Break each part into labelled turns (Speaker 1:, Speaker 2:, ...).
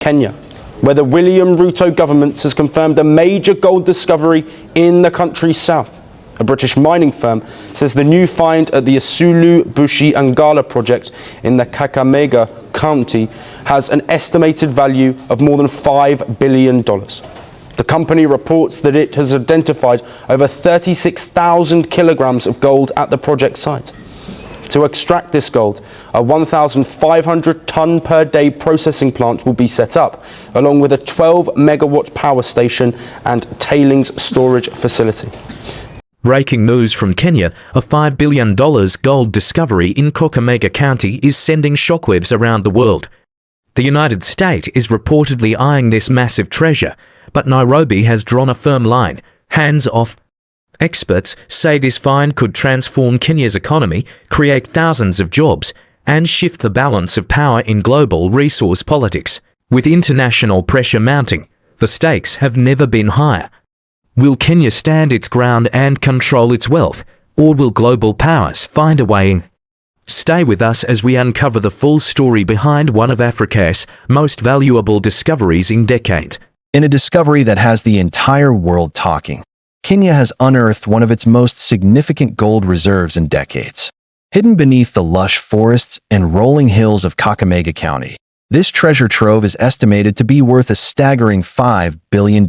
Speaker 1: Kenya, where the William Ruto government has confirmed a major gold discovery in the country's south. A British mining firm says the new find at the Isulu Bushi Angala project in the Kakamega County has an estimated value of more than $5 billion. The company reports that it has identified over 36,000 kilograms of gold at the project site. To extract this gold, a 1,500 ton per day processing plant will be set up, along with a 12 megawatt power station and tailings storage facility.
Speaker 2: Breaking news from Kenya, a $5 billion gold discovery in Kakamega County is sending shockwaves around the world. The United States is reportedly eyeing this massive treasure, but Nairobi has drawn a firm line, hands off. Experts say this find could transform Kenya's economy, create thousands of jobs, and shift the balance of power in global resource politics. With international pressure mounting, the stakes have never been higher. Will Kenya stand its ground and control its wealth, or will global powers find a way in? Stay with us as we uncover the full story behind one of Africa's most valuable discoveries in decades.
Speaker 3: In a discovery that has the entire world talking, Kenya has unearthed one of its most significant gold reserves in decades. Hidden beneath the lush forests and rolling hills of Kakamega County, this treasure trove is estimated to be worth a staggering $5 billion.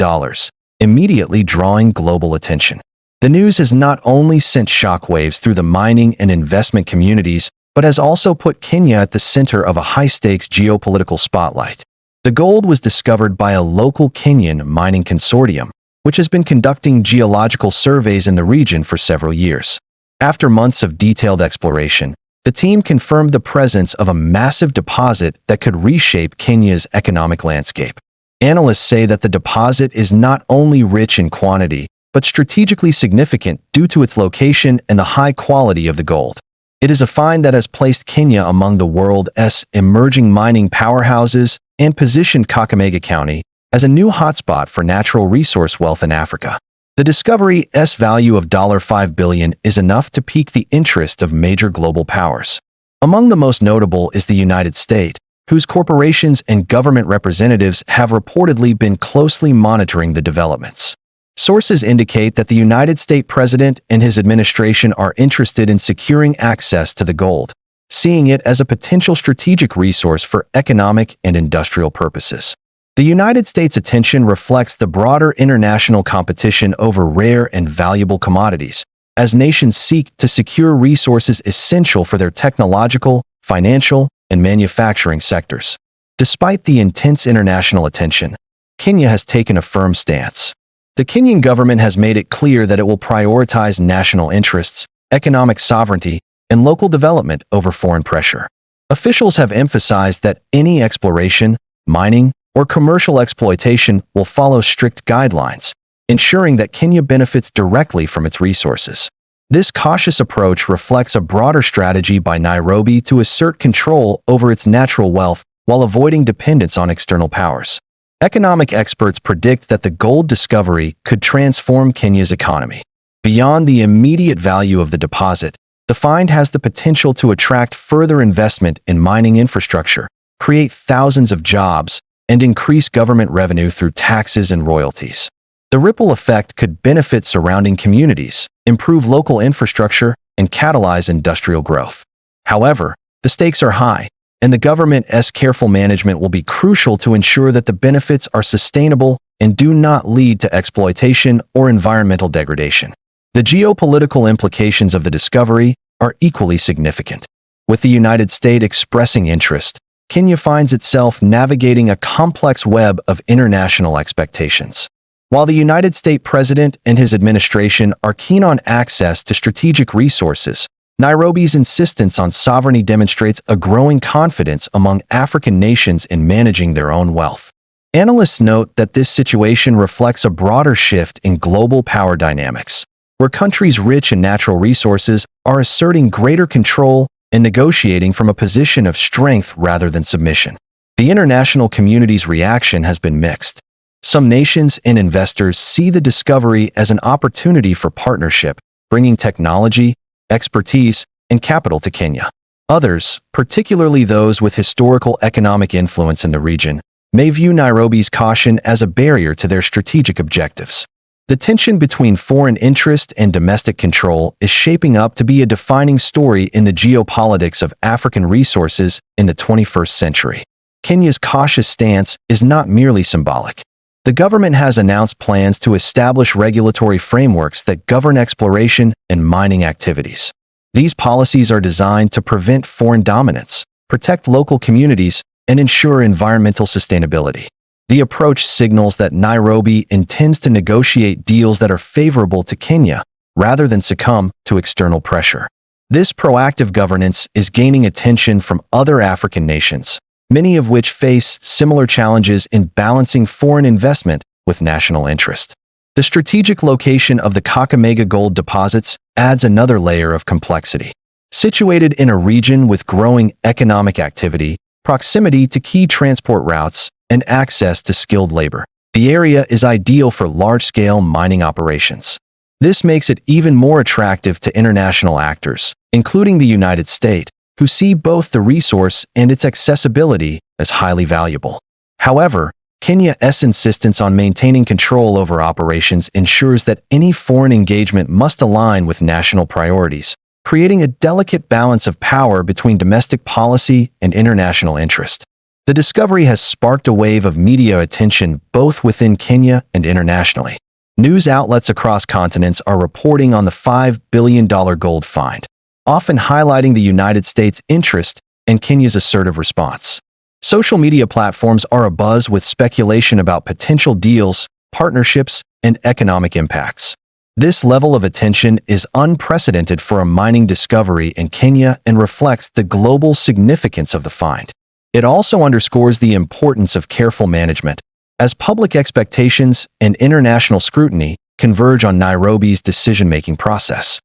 Speaker 3: Immediately drawing global attention. The news has not only sent shockwaves through the mining and investment communities, but has also put Kenya at the center of a high-stakes geopolitical spotlight. The gold was discovered by a local Kenyan mining consortium, which has been conducting geological surveys in the region for several years. After months of detailed exploration, the team confirmed the presence of a massive deposit that could reshape Kenya's economic landscape. Analysts say that the deposit is not only rich in quantity, but strategically significant due to its location and the high quality of the gold. It is a find that has placed Kenya among the world's emerging mining powerhouses and positioned Kakamega County as a new hotspot for natural resource wealth in Africa. The discovery's value of $5 billion is enough to pique the interest of major global powers. Among the most notable is the United States, whose corporations and government representatives have reportedly been closely monitoring the developments. Sources indicate that the United States President and his administration are interested in securing access to the gold, seeing it as a potential strategic resource for economic and industrial purposes. The United States' attention reflects the broader international competition over rare and valuable commodities, as nations seek to secure resources essential for their technological, financial, and manufacturing sectors. Despite the intense international attention, Kenya has taken a firm stance. The Kenyan government has made it clear that it will prioritize national interests, economic sovereignty, and local development over foreign pressure. Officials have emphasized that any exploration, mining, or commercial exploitation will follow strict guidelines, ensuring that Kenya benefits directly from its resources. This cautious approach reflects a broader strategy by Nairobi to assert control over its natural wealth while avoiding dependence on external powers. Economic experts predict that the gold discovery could transform Kenya's economy. Beyond the immediate value of the deposit, the find has the potential to attract further investment in mining infrastructure, create thousands of jobs, and increase government revenue through taxes and royalties. The ripple effect could benefit surrounding communities, improve local infrastructure, and catalyze industrial growth. However, the stakes are high, and the government's careful management will be crucial to ensure that the benefits are sustainable and do not lead to exploitation or environmental degradation. The geopolitical implications of the discovery are equally significant. With the United States expressing interest, Kenya finds itself navigating a complex web of international expectations. While the United States President and his administration are keen on access to strategic resources, Nairobi's insistence on sovereignty demonstrates a growing confidence among African nations in managing their own wealth. Analysts note that this situation reflects a broader shift in global power dynamics, where countries rich in natural resources are asserting greater control and negotiating from a position of strength rather than submission. The international community's reaction has been mixed. Some nations and investors see the discovery as an opportunity for partnership, bringing technology, expertise, and capital to Kenya. Others, particularly those with historical economic influence in the region, may view Nairobi's caution as a barrier to their strategic objectives. The tension between foreign interest and domestic control is shaping up to be a defining story in the geopolitics of African resources in the 21st century. Kenya's cautious stance is not merely symbolic. The government has announced plans to establish regulatory frameworks that govern exploration and mining activities. These policies are designed to prevent foreign dominance, protect local communities, and ensure environmental sustainability. The approach signals that Nairobi intends to negotiate deals that are favorable to Kenya, rather than succumb to external pressure. This proactive governance is gaining attention from other African nations, many of which face similar challenges in balancing foreign investment with national interest. The strategic location of the Kakamega gold deposits adds another layer of complexity. Situated in a region with growing economic activity, proximity to key transport routes, and access to skilled labor, the area is ideal for large-scale mining operations. This makes it even more attractive to international actors, including the United States, who see both the resource and its accessibility as highly valuable. However, Kenya's insistence on maintaining control over operations ensures that any foreign engagement must align with national priorities, creating a delicate balance of power between domestic policy and international interest. The discovery has sparked a wave of media attention both within Kenya and internationally. News outlets across continents are reporting on the $5 billion gold find, often highlighting the United States' interest and Kenya's assertive response. Social media platforms are abuzz with speculation about potential deals, partnerships, and economic impacts. This level of attention is unprecedented for a mining discovery in Kenya and reflects the global significance of the find. It also underscores the importance of careful management, as public expectations and international scrutiny converge on Nairobi's decision-making process.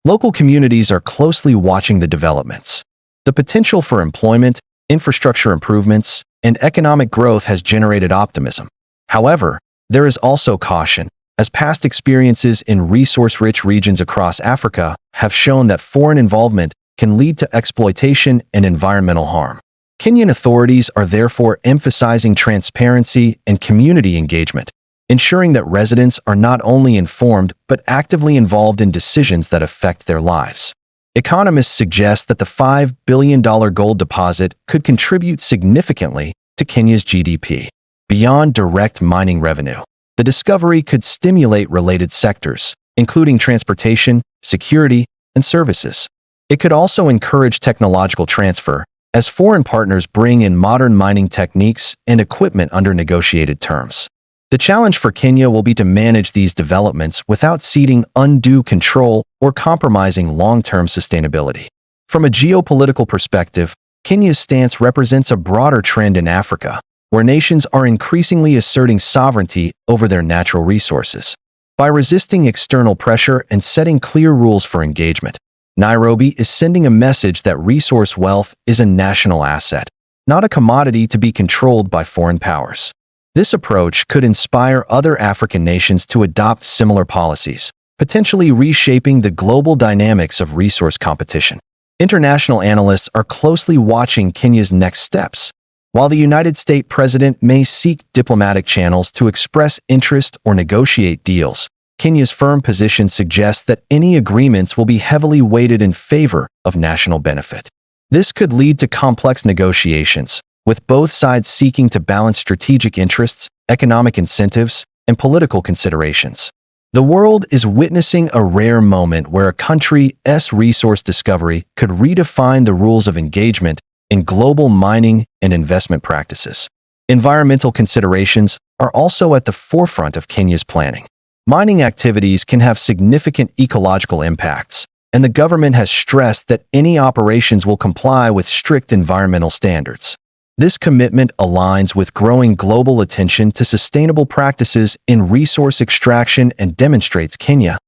Speaker 3: Local communities are closely watching the developments. The potential for employment, infrastructure improvements, and economic growth has generated optimism. However, there is also caution, as past experiences in resource-rich regions across Africa have shown that foreign involvement can lead to exploitation and environmental harm. Kenyan authorities are therefore emphasizing transparency and community engagement, ensuring that residents are not only informed but actively involved in decisions that affect their lives. Economists suggest that the $5 billion gold deposit could contribute significantly to Kenya's GDP. Beyond direct mining revenue, the discovery could stimulate related sectors, including transportation, security, and services. It could also encourage technological transfer, as foreign partners bring in modern mining techniques and equipment under negotiated terms. The challenge for Kenya will be to manage these developments without ceding undue control or compromising long-term sustainability. From a geopolitical perspective, Kenya's stance represents a broader trend in Africa, where nations are increasingly asserting sovereignty over their natural resources. By resisting external pressure and setting clear rules for engagement, Nairobi is sending a message that resource wealth is a national asset, not a commodity to be controlled by foreign powers. This approach could inspire other African nations to adopt similar policies, potentially reshaping the global dynamics of resource competition. International analysts are closely watching Kenya's next steps. While the United States president may seek diplomatic channels to express interest or negotiate deals, Kenya's firm position suggests that any agreements will be heavily weighted in favor of national benefit. This could lead to complex negotiations, with both sides seeking to balance strategic interests, economic incentives, and political considerations. The world is witnessing a rare moment where a country's resource discovery could redefine the rules of engagement in global mining and investment practices. Environmental considerations are also at the forefront of Kenya's planning. Mining activities can have significant ecological impacts, and the government has stressed that any operations will comply with strict environmental standards. This commitment aligns with growing global attention to sustainable practices in resource extraction and demonstrates Kenya's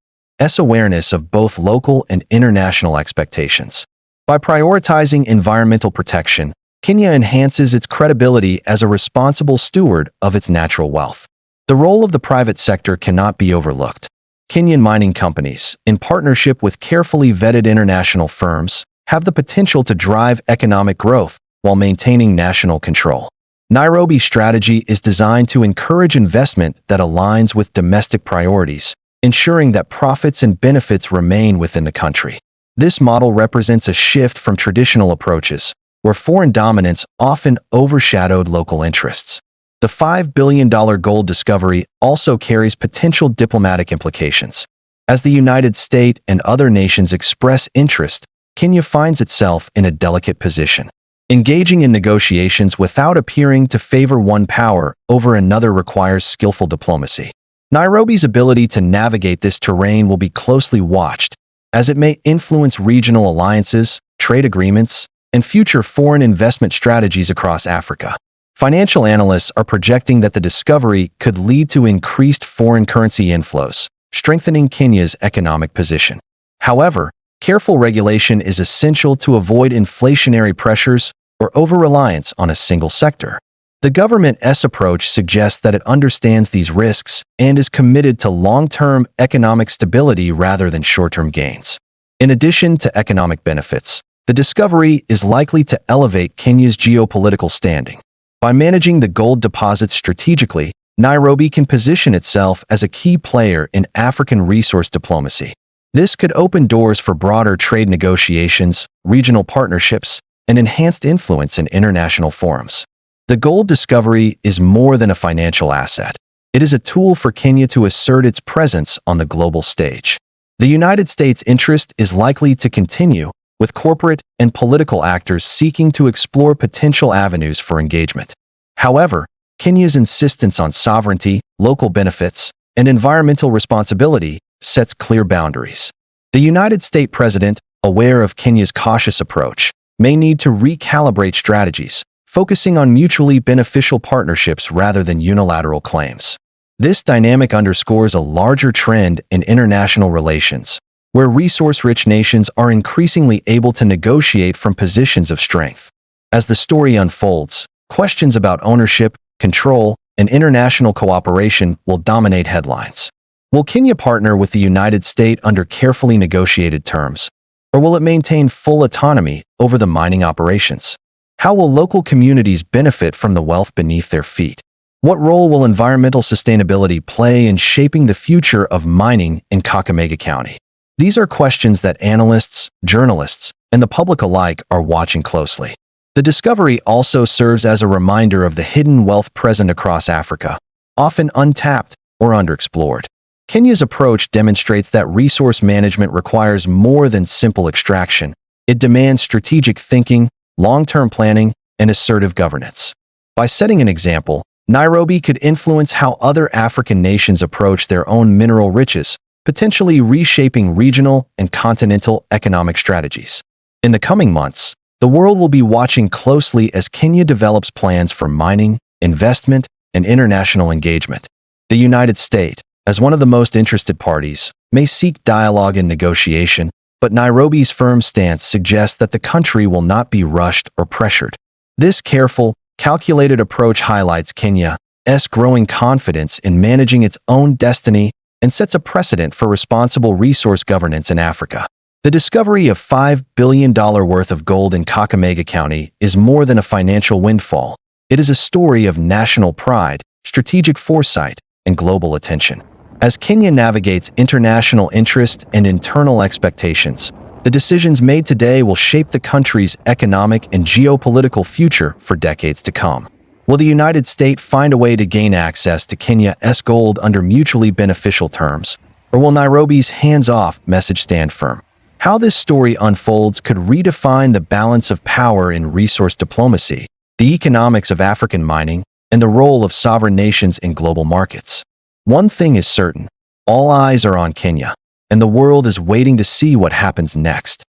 Speaker 3: awareness of both local and international expectations. By prioritizing environmental protection, Kenya enhances its credibility as a responsible steward of its natural wealth. The role of the private sector cannot be overlooked. Kenyan mining companies, in partnership with carefully vetted international firms, have the potential to drive economic growth while maintaining national control. Nairobi's strategy is designed to encourage investment that aligns with domestic priorities, ensuring that profits and benefits remain within the country. This model represents a shift from traditional approaches, where foreign dominance often overshadowed local interests. The $5 billion gold discovery also carries potential diplomatic implications. As the United States and other nations express interest, Kenya finds itself in a delicate position. Engaging in negotiations without appearing to favor one power over another requires skillful diplomacy. Nairobi's ability to navigate this terrain will be closely watched, as it may influence regional alliances, trade agreements, and future foreign investment strategies across Africa. Financial analysts are projecting that the discovery could lead to increased foreign currency inflows, strengthening Kenya's economic position. However, careful regulation is essential to avoid inflationary pressures or over-reliance on a single sector. The government's approach suggests that it understands these risks and is committed to long-term economic stability rather than short-term gains. In addition to economic benefits, the discovery is likely to elevate Kenya's geopolitical standing. By managing the gold deposits strategically, Nairobi can position itself as a key player in African resource diplomacy. This could open doors for broader trade negotiations, regional partnerships, and enhanced influence in international forums. The gold discovery is more than a financial asset. It is a tool for Kenya to assert its presence on the global stage. The United States' interest is likely to continue, with corporate and political actors seeking to explore potential avenues for engagement. However, Kenya's insistence on sovereignty, local benefits, and environmental responsibility sets clear boundaries. The United States President, aware of Kenya's cautious approach, may need to recalibrate strategies, focusing on mutually beneficial partnerships rather than unilateral claims. This dynamic underscores a larger trend in international relations, where resource-rich nations are increasingly able to negotiate from positions of strength. As the story unfolds, questions about ownership, control, and international cooperation will dominate headlines. Will Kenya partner with the United States under carefully negotiated terms, or will it maintain full autonomy over the mining operations? How will local communities benefit from the wealth beneath their feet? What role will environmental sustainability play in shaping the future of mining in Kakamega County? These are questions that analysts, journalists, and the public alike are watching closely. The discovery also serves as a reminder of the hidden wealth present across Africa, often untapped or underexplored. Kenya's approach demonstrates that resource management requires more than simple extraction. It demands strategic thinking, long-term planning, and assertive governance. By setting an example, Nairobi could influence how other African nations approach their own mineral riches, potentially reshaping regional and continental economic strategies. In the coming months, the world will be watching closely as Kenya develops plans for mining, investment, and international engagement. The United States, as one of the most interested parties, may seek dialogue and negotiation, but Nairobi's firm stance suggests that the country will not be rushed or pressured. This careful, calculated approach highlights Kenya's growing confidence in managing its own destiny and sets a precedent for responsible resource governance in Africa. The discovery of $5 billion worth of gold in Kakamega County is more than a financial windfall. It is a story of national pride, strategic foresight, and global attention. As Kenya navigates international interest and internal expectations, the decisions made today will shape the country's economic and geopolitical future for decades to come. Will the United States find a way to gain access to Kenya's gold under mutually beneficial terms, or will Nairobi's hands-off message stand firm? How this story unfolds could redefine the balance of power in resource diplomacy, the economics of African mining, and the role of sovereign nations in global markets. One thing is certain: all eyes are on Kenya, and the world is waiting to see what happens next.